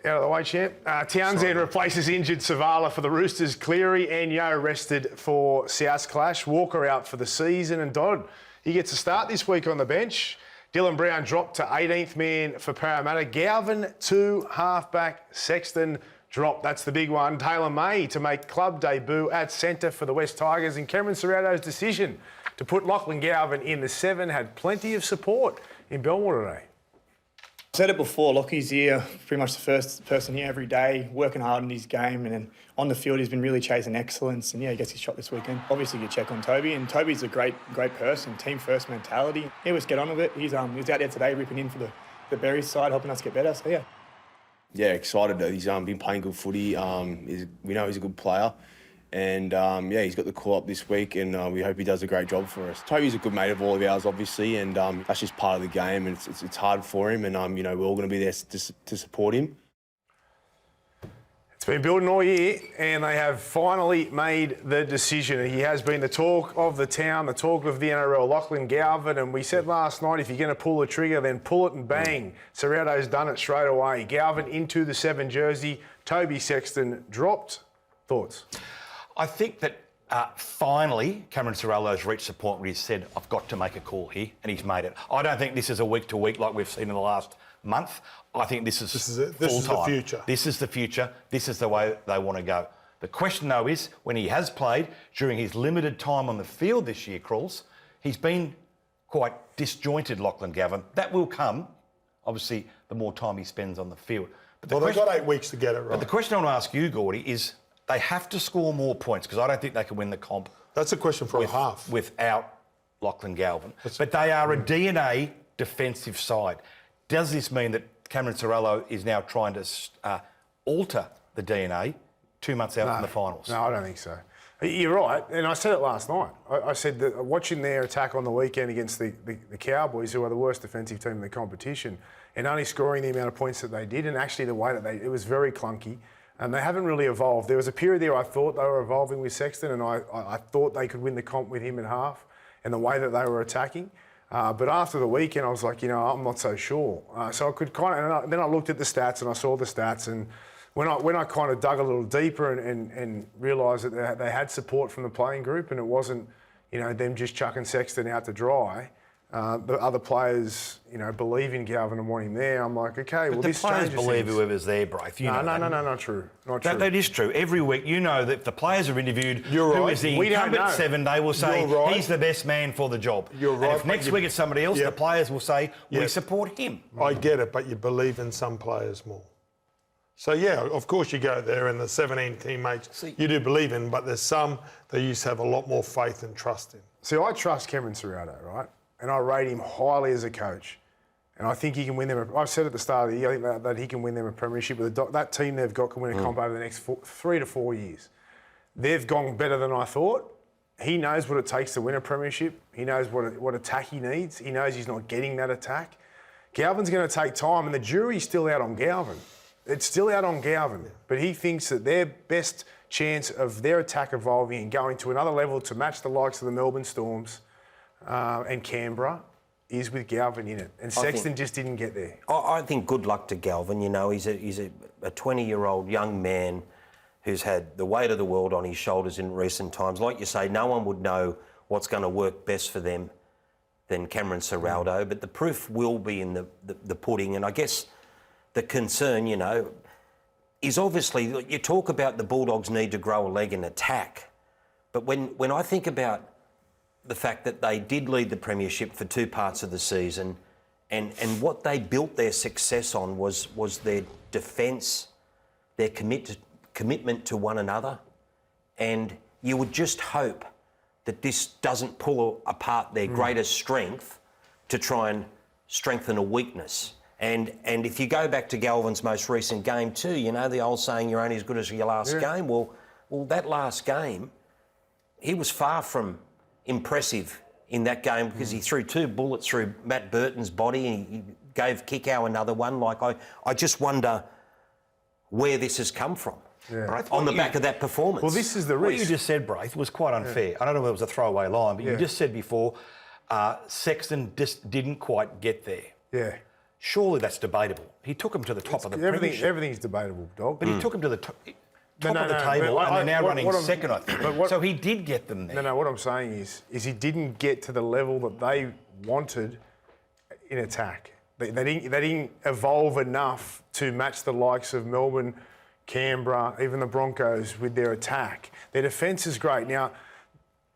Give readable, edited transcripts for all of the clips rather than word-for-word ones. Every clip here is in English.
Out of the way, champ. Townsend replaces injured Savala for the Roosters. Cleary and Yo rested for South's clash. Walker out for the season. And Dodd, he gets a start this week on the bench. Dylan Brown dropped to 18th man for Parramatta. Galvin to halfback. Sexton dropped. That's the big one. Taylor May to make club debut at centre for the West Tigers. And Cameron Ciraldo's decision to put Lachie Galvin in the 7 had plenty of support in Belmore today. I said it before, Lachie's here, pretty much the first person here every day, working hard in his game, and then on the field he's been really chasing excellence, and yeah, he gets his shot this weekend. Obviously you check on Toby, and Toby's a great person, team first mentality. Yeah, let's get on with it. He's out there today ripping in for the Berries side, helping us get better, so yeah. Yeah, excited. He's been playing good footy. We know he's a good player. And, yeah, he's got the call-up this week, and we hope he does a great job for us. Toby's a good mate of all of ours, obviously, and that's just part of the game, and it's hard for him, and, we're all going to be there to support him. It's been building all year, and they have finally made the decision. He has been the talk of the town, the talk of the NRL, Lachie Galvin, and we said last night, if you're going to pull the trigger, then pull it and bang. Ciraldo's done it straight away. Galvin into the 7 jersey. Toby Sexton dropped. Thoughts? I think that finally Cameron Ciraldo's reached the point where he's said, I've got to make a call here, and he's made it. I don't think this is a week-to-week like we've seen in the last month. I think this is full-time. This is the future. This is the future. This is the way they want to go. The question, though, is when he has played during his limited time on the field this year, Crawls, he's been quite disjointed, Lachie Galvin. That will come, obviously, the more time he spends on the field. But they've got 8 weeks to get it right. But the question I want to ask you, Gordy, is they have to score more points because I don't think they can win the comp. That's a question for a half. Without Lachie Galvin. But they are a DNA defensive side. Does this mean that Cameron Ciraldo is now trying to alter the DNA 2 months out from the finals? No, I don't think so. You're right, and I said it last night. I said that watching their attack on the weekend against the Cowboys, who are the worst defensive team in the competition, and only scoring the amount of points that they did, and actually the way that it was very clunky. And they haven't really evolved. There was a period there I thought they were evolving with Sexton, and I thought they could win the comp with him in half and the way that they were attacking. But after the weekend, I was like, I'm not so sure. So I could then I looked at the stats and I saw the stats, and when I kind of dug a little deeper and realised that they had support from the playing group, and it wasn't, them just chucking Sexton out to dry. The other players, believe in Galvin and want him there. I'm like, okay, well, this changes things. The players believe whoever's there, Braith. No, not true. Not true. That is true. Every week, that if the players are interviewed, You're who right. is the We don't incumbent know. 7, they will say You're right. he's the best man for the job. You're right, And if next week it's somebody else, the players will say, we support him. I get it, but you believe in some players more. So, yeah, of course you go there and the 17 teammates you do believe in, but there's some that you just have a lot more faith and trust in. See, I trust Cameron Ciraldo, right? And I rate him highly as a coach. And I think he can win them. I've said at the start of the year, I think that he can win them a premiership. That team they've got can win a comp over the next 3 to 4 years. They've gone better than I thought. He knows what it takes to win a premiership. He knows what attack he needs. He knows he's not getting that attack. Galvin's going to take time, and the jury's still out on Galvin. It's still out on Galvin. But he thinks that their best chance of their attack evolving and going to another level to match the likes of the Melbourne Storms and Canberra is with Galvin in it. And Sexton just didn't get there. I think good luck to Galvin. He's a 20-year-old young man who's had the weight of the world on his shoulders in recent times. Like you say, no one would know what's going to work best for them than Cameron Ciraldo, but the proof will be in the pudding. And I guess the concern, is obviously, you talk about the Bulldogs need to grow a leg in attack, but when I think about the fact that they did lead the premiership for 2 parts of the season, and what they built their success on was their defence, their commitment to one another, and you would just hope that this doesn't pull apart their greatest strength to try and strengthen a weakness. And if you go back to Galvin's most recent game too, the old saying, you're only as good as your last game. Well, that last game, he was far from impressive in that game because he threw 2 bullets through Matt Burton's body and he gave Kickow another one. I just wonder where this has come from on the back of that performance. Well, this is the risk. What you just said, Braith, was quite unfair. I don't know if it was a throwaway line, but you just said before, Sexton just didn't quite get there. Yeah. Surely that's debatable. He took them to the top of the premiership. Everything's debatable, dog. But he took them to the top of the no, table, but and they're now running what I'm- second, I think. but So he did get them there. No, what I'm saying is he didn't get to the level that they wanted in attack. They didn't evolve enough to match the likes of Melbourne, Canberra, even the Broncos with their attack. Their defence is great. Now,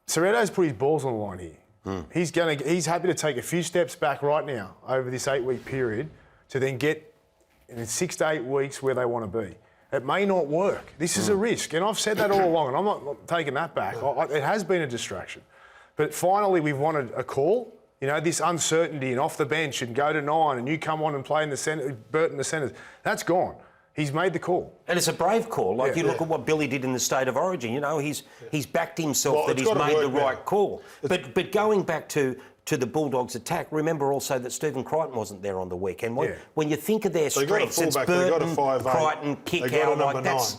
Ciraldo's put his balls on the line here. He's happy to take a few steps back right now over this 8-week period to then get in 6 to 8 weeks where they want to be. It may not work. This is a risk, and I've said that all along, and I'm not taking that back. It has been a distraction. But finally, we've wanted a call. You know, this uncertainty and off the bench and go to 9 and you come on and play in the centre, Burton the centres. That's gone. He's made the call. And it's a brave call. Like, you look at what Billy did in the State of Origin. You know, he's backed himself that he's made the right call. But going back to the Bulldogs' attack, remember also that Stephen Crichton wasn't there on the weekend. When you think of their strengths, it's Burton, Crichton, kick out, like that's...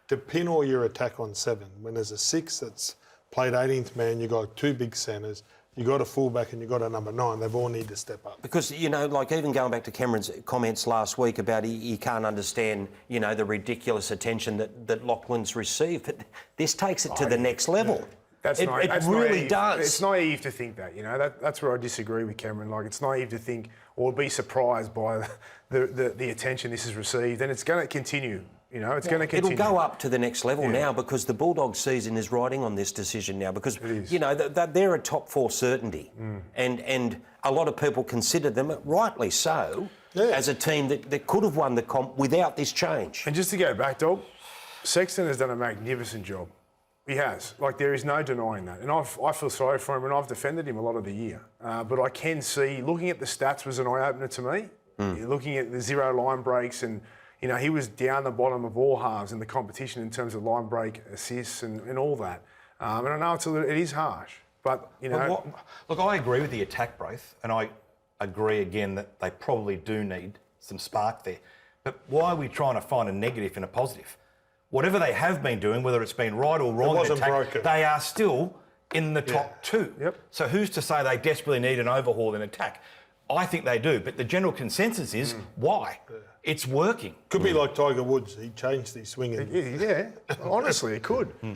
To pin all your attack on 7, when there's a 6 that's played 18th man, you've got 2 big centres, you got a fullback and you got a number 9. They've all need to step up. Because, you know, like even going back to Cameron's comments last week about he can't understand, you know, the ridiculous attention that Lachlan's received. But this takes it to the next level. It really naive. does. It's naive to think that, you know. That's where I disagree with Cameron. Like, it's naive to think or be surprised by the attention this has received. And it's going to continue. You know, it's going to continue. It'll go up to the next level now because the Bulldogs season is riding on this decision now because, you know, they're a top 4 certainty. And a lot of people consider them, rightly so, as a team that could have won the comp without this change. And just to go back, Dog, Sexton has done a magnificent job. He has. Like, there is no denying that. And I feel sorry for him, and I've defended him a lot of the year. But I can see, looking at the stats was an eye-opener to me. Looking at the 0 line breaks and... You know, he was down the bottom of all halves in the competition in terms of line break assists and all that. And I know it is harsh, but, you know... Look, I agree with the attack, Braith, and I agree again that they probably do need some spark there. But why are we trying to find a negative in a positive? Whatever they have been doing, whether it's been right or wrong in attack, they are still in the top 2. Yep. So who's to say they desperately need an overhaul in attack? I think they do, but the general consensus is why? It's working. Could be like Tiger Woods. He changed his swinging. Yeah, honestly, it could. And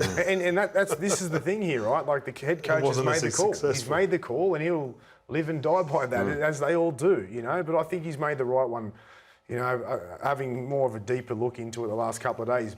this is the thing here, right? Like, the head coach has made the call. He's made the call and he'll live and die by that, as they all do, you know. But I think he's made the right one, you know, having more of a deeper look into it the last couple of days.